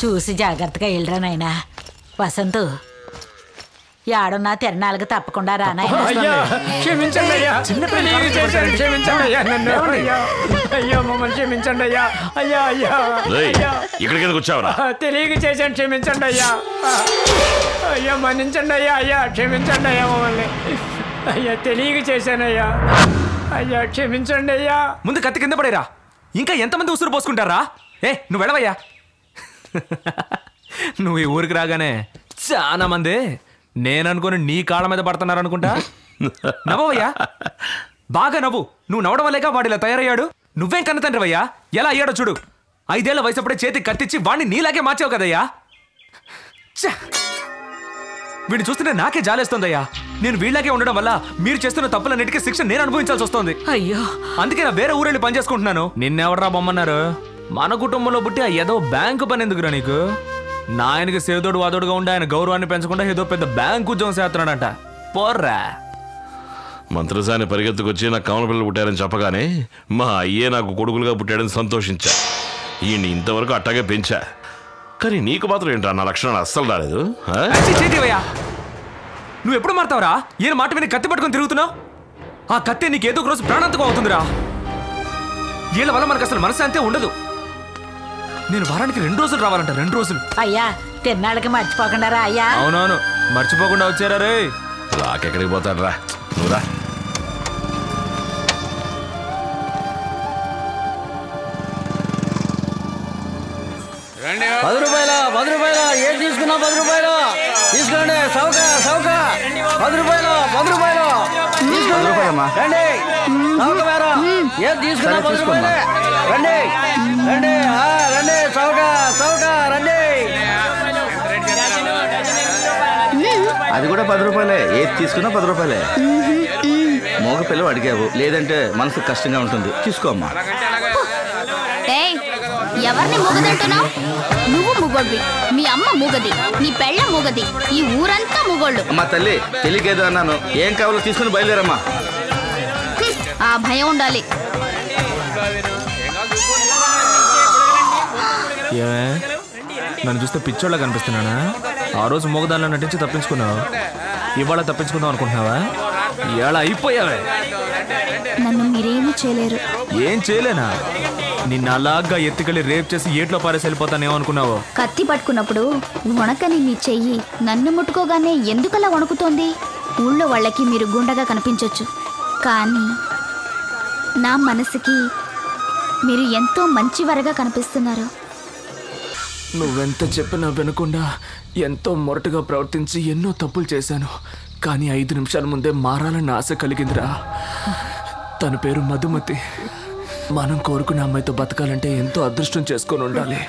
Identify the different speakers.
Speaker 1: చూసి జాగ్రత్తగా వెళ్ళరా నాయనా. వసంతు యాడున్నా తిరణాలకు తప్పకుండా రానాయన.
Speaker 2: క్షమించండి అయ్యా, క్షమించండి అయ్యా, నన్ను అయ్యా మమ్మల్ని క్షమించండి అయ్యా. అయ్యా అయ్యా
Speaker 3: ఇక్కడికి వచ్చావరా?
Speaker 2: తెలియక చేశాను, క్షమించండి అయ్యా. అయ్యా మన్నించండి అయ్యా. అయ్యా క్షమించండి అయ్యా, మమ్మల్ని అయ్యా తెలియక చేశానయ్యా. అయ్యా క్షమించండి అయ్యా.
Speaker 4: ముందు కత్తి కింద పడేరా, ఇంకా ఎంతమంది ఉసురు పోసుకుంటారా? నువ్వు వెళ్ళవయ్యా. నువ్వు ఈ ఊరికి రాగానే చాలా మంది నేననుకుని నీ కాళ్ళ మీద పడుతున్నారు అనుకుంటా. నవ్వయ్యా, బాగా నవ్వు. నువ్వు నవ్వడం వల్లేగా వాడిలా తయారయ్యాడు. నువ్వేం కన్న తండ్రివయ్యా, ఎలా అయ్యాడో చూడు. 5 ఏళ్ల వయసప్పుడే చేతికి కత్తిచ్చి వాడిని నీలాగే మార్చావు కదయ్యా. వీడిని చూస్తుంటే నాకే జాలేస్తోందయ్యా. నేను వీళ్ళకే ఉండడం వల్ల మీరు చేస్తున్న తప్పులన్నిటికీ శిక్ష నేను అనుభవించాల్సి వస్తుంది.
Speaker 1: అయ్యో,
Speaker 4: అందుకే నా వేరే ఊరెళ్ళి పని చేసుకుంటున్నాను. నిన్నెవడరా బొమ్మన్నారు? మన కుటుంబంలో పుట్టి ఏదో బ్యాంకు పని ఎందుకురా నీకు? నా ఆయనకి సేదోడు వాదోడుగా ఉండి ఆయన గౌరవాన్ని పెంచకుండా ఏదో పెద్ద బ్యాంకు ఉద్యోగం చేస్తున్నాడంట. పోర్రా.
Speaker 3: మంత్రసాని పరిగెత్తుకొచ్చి నాకు కమల పిల్లలు పుట్టారని చెప్పగానే మా అయ్యే నాకు కొడుకులుగా పుట్టాడని సంతోషించా. ఈయన్ని ఇంతవరకు అట్టాగే పెంచా. కానీ నీకు మాత్రం ఏంటా నా లక్షణాలు అస్సలు రాలేదు.
Speaker 4: నువ్వు ఎప్పుడు మారుతావురా? ఈయన మాట విని కత్తి పట్టుకొని తిరుగుతున్నావు. ఆ కత్తి నీకు ఏదో ఒక రోజు ప్రాణాంతకం అవుతుందిరా. వీళ్ళ వల్ల మనకు అసలు మనశ్శాంతి ఉండదు. నేను వారానికి 2 రోజులు రావాలంట. 2 రోజులు
Speaker 1: అయ్యా తిన్నాళ్ళకి మర్చిపోకుండా రా అయ్యా.
Speaker 4: అవునవును, మర్చిపోకుండా వచ్చారా రే.
Speaker 3: రాకెక్కడికి పోతాడు రా, నువ్వురా.
Speaker 5: ₹10 ఏం తీసుకున్నా? ₹10 తీసుకోండి. సౌక సౌక ₹10 తీసుకోండి. రండి సౌక వేరా ఏం తీసుకున్నా? ₹10 రండి రండి రండి. సౌక సౌక రండి.
Speaker 6: అది కూడా ₹10. ఏది తీసుకున్నా ₹10. మోగ పిల్లలు అడిగావు, లేదంటే మనసుకు కష్టంగా ఉంటుంది. తీసుకోమ్మా.
Speaker 7: ఎవరిని మూగదంటున్నావు? నువ్వు మూగోడ్వి, మీ అమ్మ మూగది, నీ పెళ్ళ మూగది, ఈ ఊరంతా మూగోళ్ళు.
Speaker 6: అమ్మా తల్లి, తెలియకేదో అన్నాను. ఏం కావాలో తీసుకుని బయలుదేరమ్మా.
Speaker 7: ఆ భయం ఉండాలి.
Speaker 4: ఏమే, నన్ను చూస్తే పిచ్చోళ్ళ కనిపిస్తున్నానా? ఆ రోజు మూగదానిలో నటించి తప్పించుకున్నావు, ఇవాళ తప్పించుకుందాం అనుకుంటున్నావా? ఇవాళ అయిపోయావే.
Speaker 7: నన్ను మీరేమీ చేయలేరు.
Speaker 4: ఏం చేయలేనా? నిన్న అలాగా ఎత్తుకెళ్ళి రేప్ చేసి ఏట్లో పారేసి వెళ్ళిపోతానేమనుకున్నావు?
Speaker 7: కత్తి పట్టుకున్నప్పుడు వణకని మీ చెయ్యి నన్ను ముట్టుకోగానే ఎందుకలా వణుకుతోంది? ఊళ్ళో వాళ్ళకి మీరు గుండగా కనిపించొచ్చు, కానీ నా మనసుకి మీరు ఎంతో మంచివారుగా కనిపిస్తున్నారు.
Speaker 4: నువ్వెంత చెప్పినా వినకుండా ఎంతో మొరటుగా ప్రవర్తించి ఎన్నో తప్పులు చేశాను. కానీ 5 నిమిషాల ముందే మారాలన్న ఆశ కలిగిందిరా. తన పేరు మధుమతి. మనం కోరుకున్న అమ్మాయితో బతకాలంటే ఎంతో అదృష్టం చేసుకొని ఉండాలి.